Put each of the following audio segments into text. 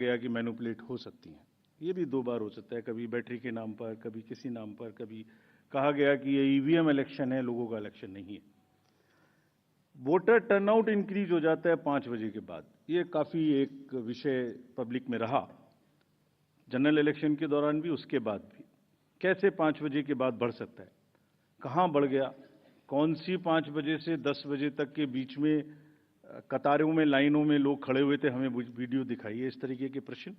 गया कि मैनिपुलेट हो सकती हैं। ये भी 2 बार हो सकता है, कभी बैटरी के नाम पर, कभी किसी नाम पर, कभी कहा गया कि ये ईवीएम इलेक्शन है, लोगों का इलेक्शन नहीं है। वोटर टर्नआउट इंक्रीज हो जाता है 5 बजे के बाद। ये काफ़ी एक विषय पब्लिक में रहा, जनरल इलेक्शन के दौरान भी, उसके बाद भी। कैसे 5 बजे के बाद बढ़ सकता है, कहाँ बढ़ गया, कौन सी 5 बजे से 10 बजे तक के बीच में कतारों में, लाइनों में लोग खड़े हुए थे, हमें वीडियो दिखाइए। इस तरीके के प्रश्न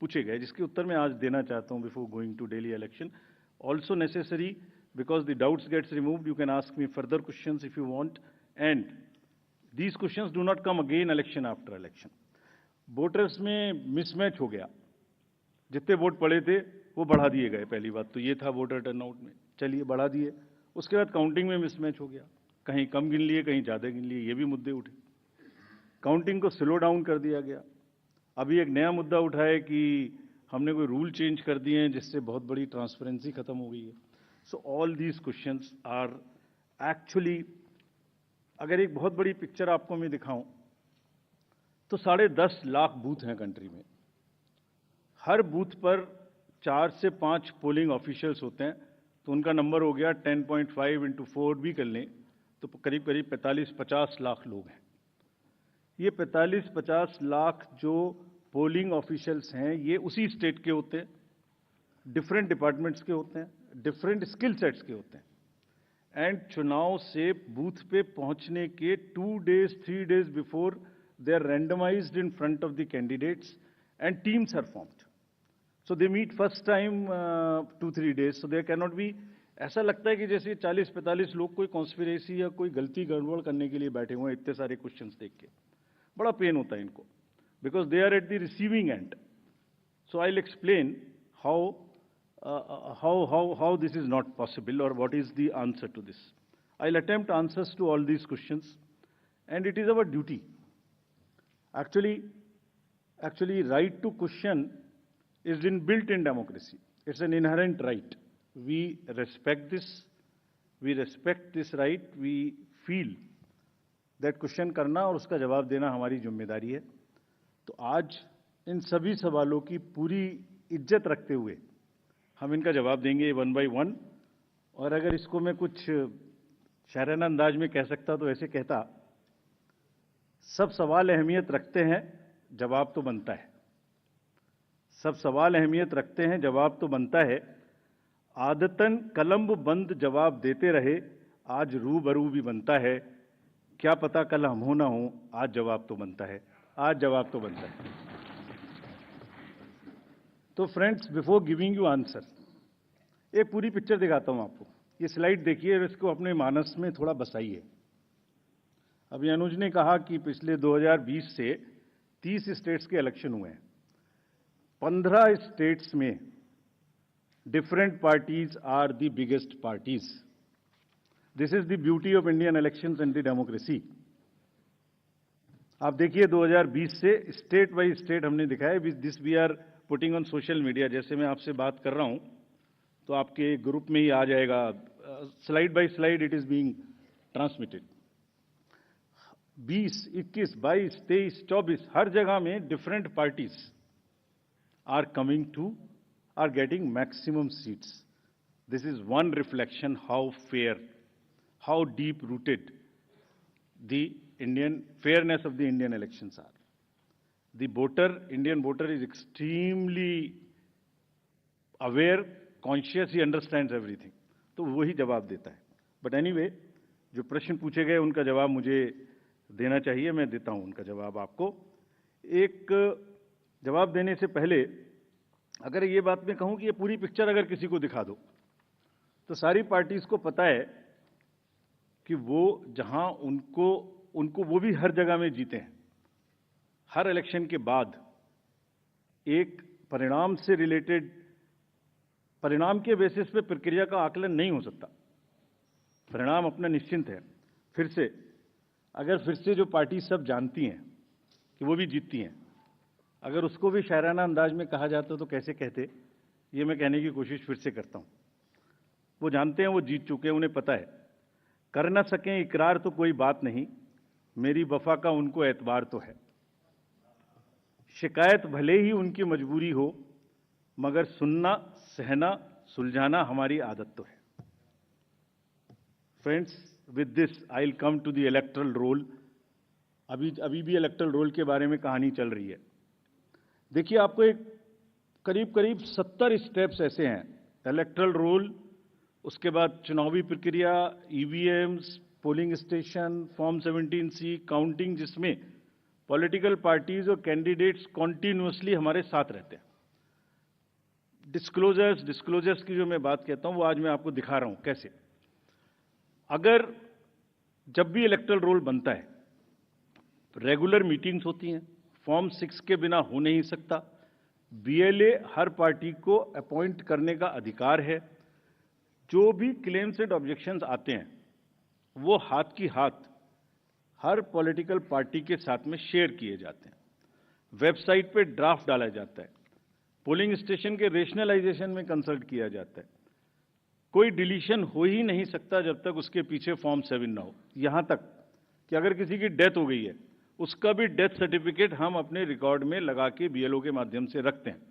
पूछे गए, जिसके उत्तर मैं आज देना चाहता हूं before going to Delhi election. Also necessary, because the doubts gets removed, you can ask me further questions if you want, and these questions do not come again election after election. Voters में mismatch हो गया, जितने vote पड़े थे वो बढ़ा दिए गए। पहली बात तो ये था वोटर टर्नआउट में, चलिए बढ़ा दिए। उसके बाद काउंटिंग में मिसमैच हो गया, कहीं कम गिन लिए, कहीं ज़्यादा गिन लिए, ये भी मुद्दे उठे। काउंटिंग को स्लो डाउन कर दिया गया। अभी एक नया मुद्दा उठा है कि हमने कोई रूल चेंज कर दिए हैं, जिससे बहुत बड़ी ट्रांसपेरेंसी खत्म हो गई है। So all these questions are actually, अगर एक बहुत बड़ी पिक्चर आपको मैं दिखाऊं तो 10.5 लाख बूथ हैं कंट्री में। हर बूथ पर 4 से 5 पोलिंग ऑफिशियल्स होते हैं, तो उनका नंबर हो गया 10.5 इंटू 4 भी कर लें तो करीब करीब 45-50 लाख लोग हैं। ये 45-50 लाख जो पोलिंग ऑफिशियल्स हैं, ये उसी स्टेट के होते हैं, डिफरेंट डिपार्टमेंट्स के होते हैं, डिफरेंट स्किल सेट्स के होते हैं। एंड चुनाव से बूथ पे पहुंचने के 2 days 3 days before they are randomized in front of the candidates and teams are formed. So they meet first time 2-3 days, so there can not be. ऐसा लगता है कि जैसे 40-45 लोग कोई कॉन्स्पिरेसी या कोई गलती गड़बड़ करने के लिए बैठे हुए हैं, इतने सारे क्वेश्चंस देख के। बड़ा पेन होता है इनको, because they are at the receiving end. So I will explain how this is not possible or what is the answer to this. I'll attempt answers to all these questions, and it is our duty. Actually, right to question is inbuilt in democracy. It's an inherent right. We respect this. We respect this right. We feel that question करना और उसका जवाब देना हमारी जिम्मेदारी है। तो आज इन सभी सवालों की पूरी इज्जत रखते हुए हम इनका जवाब देंगे 1 by 1। और अगर इसको मैं कुछ शायराना अंदाज में कह सकता तो ऐसे कहता, सब सवाल अहमियत रखते हैं, जवाब तो बनता है। सब सवाल अहमियत रखते हैं, जवाब तो बनता है। आदतन कलम बंद जवाब देते रहे, आज रूबरू भी बनता है। क्या पता कल हम हो ना हो, आज जवाब तो बनता है, आज जवाब तो बनता है। तो friends, before giving you answer, एक पूरी पिक्चर दिखाता हूं आपको। ये स्लाइड देखिए, इसको अपने मानस में थोड़ा बसाइए। अभी अनुज ने कहा कि पिछले 2020 से 30 स्टेट्स के इलेक्शन हुए हैं। 15 स्टेट्स में different parties are the biggest parties. This is the beauty of Indian elections and the democracy. आप देखिए 2020 से स्टेट बाई स्टेट हमने दिखाया। This we are putting on social media. जैसे मैं आपसे बात कर रहा हूं तो आपके ग्रुप में ही आ जाएगा, slide by slide it is being transmitted. 20, 21, 22, 23, 24 हर जगह में different parties are coming to, are getting maximum seats. This is one reflection how fair, how deep rooted the Indian fairness of the Indian elections are. The voter, Indian voter is extremely aware, conscious, he understands everything. तो वही जवाब देता है। But anyway, जो प्रश्न पूछे गए उनका जवाब मुझे देना चाहिए, मैं देता हूं उनका जवाब आपको। एक जवाब देने से पहले अगर ये बात मैं कहूं कि ये पूरी पिक्चर अगर किसी को दिखा दो तो सारी पार्टीज को पता है कि वो जहां उनको वो भी हर जगह में जीते हैं। हर इलेक्शन के बाद एक परिणाम से रिलेटेड, परिणाम के बेसिस पे प्रक्रिया का आकलन नहीं हो सकता। परिणाम अपना निश्चिंत है। फिर से जो पार्टी सब जानती हैं कि वो भी जीतती हैं, अगर उसको भी शायराना अंदाज में कहा जाता तो कैसे कहते, ये मैं कहने की कोशिश फिर से करता हूं। वो जानते हैं, वो जीत चुके हैं, उन्हें पता है। कर न सकें इकरार तो कोई बात नहीं, मेरी वफा का उनको एतबार तो है। शिकायत भले ही उनकी मजबूरी हो, मगर सुनना, सहना, सुलझाना हमारी आदत तो है। Friends, with this I will come to the electoral roll. अभी भी इलेक्टरल रोल के बारे में कहानी चल रही है। देखिए, आपको एक करीब 70 स्टेप्स ऐसे हैं। इलेक्टरल रोल, उसके बाद चुनावी प्रक्रिया, EVMs, polling station, form 17C, counting, जिसमें पॉलिटिकल पार्टीज और कैंडिडेट्स कॉन्टिन्यूअसली हमारे साथ रहते हैं। डिस्क्लोजर्स की जो मैं बात कहता हूं, वो आज मैं आपको दिखा रहा हूं कैसे। अगर जब भी इलेक्टरल रोल बनता है, रेगुलर मीटिंग्स होती हैं, फॉर्म 6 के बिना हो नहीं सकता। बीएलए हर पार्टी को अपॉइंट करने का अधिकार है। जो भी क्लेम्स एंड ऑब्जेक्शंस आते हैं, वो हाथ की हाथ हर पॉलिटिकल पार्टी के साथ में शेयर किए जाते हैं। वेबसाइट पे ड्राफ्ट डाला जाता है। पोलिंग स्टेशन के रेशनलाइजेशन में कंसल्ट किया जाता है। कोई डिलीशन हो ही नहीं सकता जब तक उसके पीछे फॉर्म 7 ना हो। यहां तक कि अगर किसी की डेथ हो गई है, उसका भी डेथ सर्टिफिकेट हम अपने रिकॉर्ड में लगा के बीएलओ के माध्यम से रखते हैं।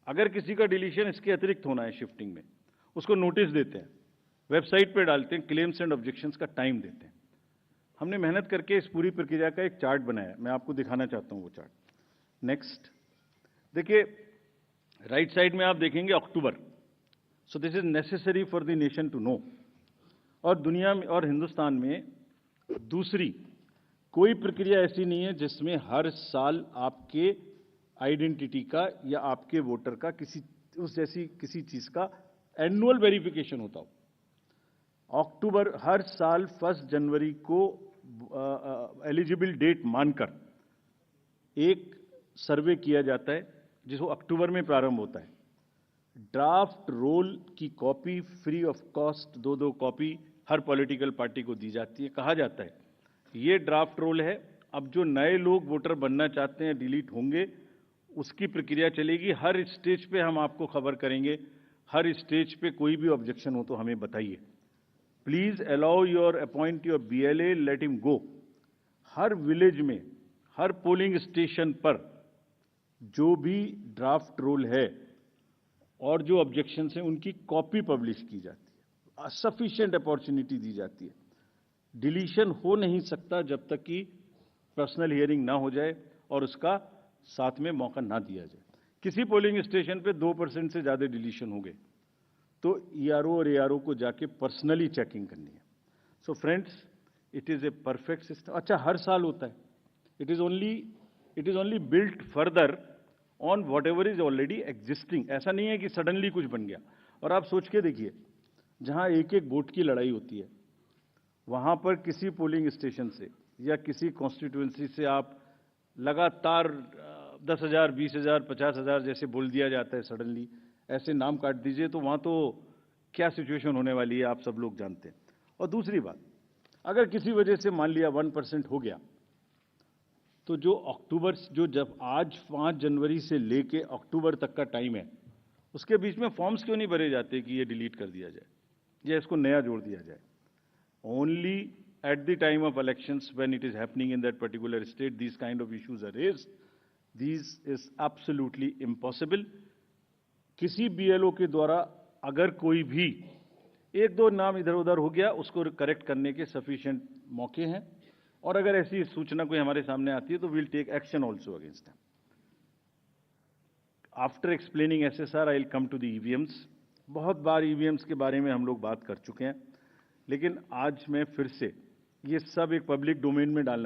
अगर किसी का डिलीशन इसके अतिरिक्त होना है शिफ्टिंग में, उसको नोटिस देते हैं, वेबसाइट पे डालते हैं, क्लेम्स एंड ऑब्जेक्शंस का टाइम देते हैं। हमने मेहनत करके इस पूरी प्रक्रिया का एक चार्ट बनाया, मैं आपको दिखाना चाहता हूं वो चार्ट। नेक्स्ट देखिए, राइट साइड में आप देखेंगे अक्टूबर। So this is necessary for the nation to know. और दुनिया में और हिंदुस्तान में दूसरी कोई प्रक्रिया ऐसी नहीं है जिसमें हर साल आपके आइडेंटिटी का या आपके वोटर का किसी चीज का एनुअल वेरिफिकेशन होता हो। अक्टूबर हर साल 1 जनवरी को एलिजिबल डेट मानकर एक सर्वे किया जाता है, जिसको अक्टूबर में प्रारंभ होता है। ड्राफ्ट रोल की copy free of cost 2 copy her political party को दी जाती है। कहा जाता है ये ड्राफ्ट रोल है, अब जो नए लोग वोटर बनना चाहते हैं डिलीट होंगे, उसकी प्रक्रिया चलेगी। हर स्टेज पे हम आपको खबर करेंगे। हर स्टेज पे कोई भी ऑब्जेक्शन हो तो हमें बताइए। Please allow your appoint your BLA, let him go. हर विलेज में, हर पोलिंग स्टेशन पर जो भी ड्राफ्ट रोल है और जो ऑब्जेक्शंस हैं, उनकी कॉपी पब्लिश की जाती है। सफिशिएंट अपॉर्चुनिटी दी जाती है। डिलीशन हो नहीं सकता जब तक कि पर्सनल हियरिंग ना हो जाए और उसका साथ में मौका ना दिया जाए। किसी पोलिंग स्टेशन पे 2% से ज्यादा डिलीशन हो गए तो ईआरओ और एआरओ को जाके पर्सनली चेकिंग करनी है। So friends, it is a perfect system. अच्छा, हर साल होता है। It is only built further on what ever is already existing. ऐसा नहीं है कि सडनली कुछ बन गया। और आप सोच के देखिए, जहां एक वोट की लड़ाई होती है, वहां पर किसी पोलिंग स्टेशन से या किसी कॉन्स्टिट्यूएंसी से आप लगातार 10,000, 20,000, 50,000 जैसे बोल दिया जाता है, सडनली ऐसे नाम काट दीजिए, तो वहां तो क्या सिचुएशन होने वाली है आप सब लोग जानते हैं। और दूसरी बात, अगर किसी वजह से मान लिया 1% हो गया, तो जब आज 5 जनवरी से लेके अक्टूबर तक का टाइम है, उसके बीच में फॉर्म्स क्यों नहीं भरे जाते कि ये डिलीट कर दिया जाए या इसको नया जोड़ दिया जाए? Only at the time of elections, when it is happening in that particular state, these kind of issues are raised. These is absolutely impossible. किसी बीएलओ के द्वारा अगर कोई भी 1-2 नाम इधर उधर हो गया, उसको करेक्ट करने के सफिशिएंट मौके हैं। और अगर ऐसी सूचना कोई हमारे सामने आती है तो we'll take action also against them. After explaining SSR, I'll come to the EVMs. बहुत बार EVMs के बारे में हम लोग बात कर चुके हैं, लेकिन आज मैं फिर से ये सब एक पब्लिक डोमेन में डालना